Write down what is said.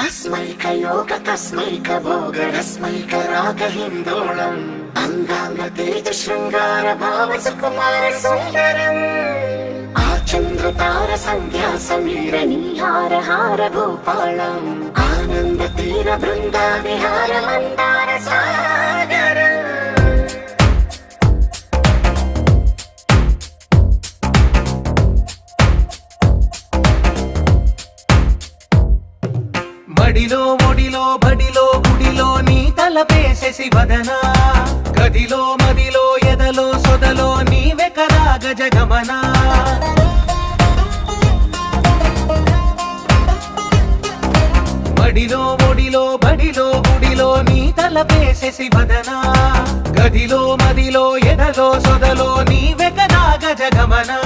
अस्मैकयोग तस्मैक भोग रस्मैक राग हिन्दोळम् अंगांग तेज शृंगार भाव सुकुमार सुंदरम् आचंद्र तार संध्या समीर नीहार हार भूपालम् आनंद तीर बृंदा विहार मंदार सागर మడిలో ఒడిలో బడిలో గుడిలో నీ తలపేసేసి వదనా గదిలో మదిలో ఎదలో సొదలో నీవే కదా గజగమనా మడిలో ఒడిలో బడిలో గుడిలో నీ తలపేసేసి వదనా గదిలో మదిలో ఎదలో సొదలో నీవే కదా గజగమనా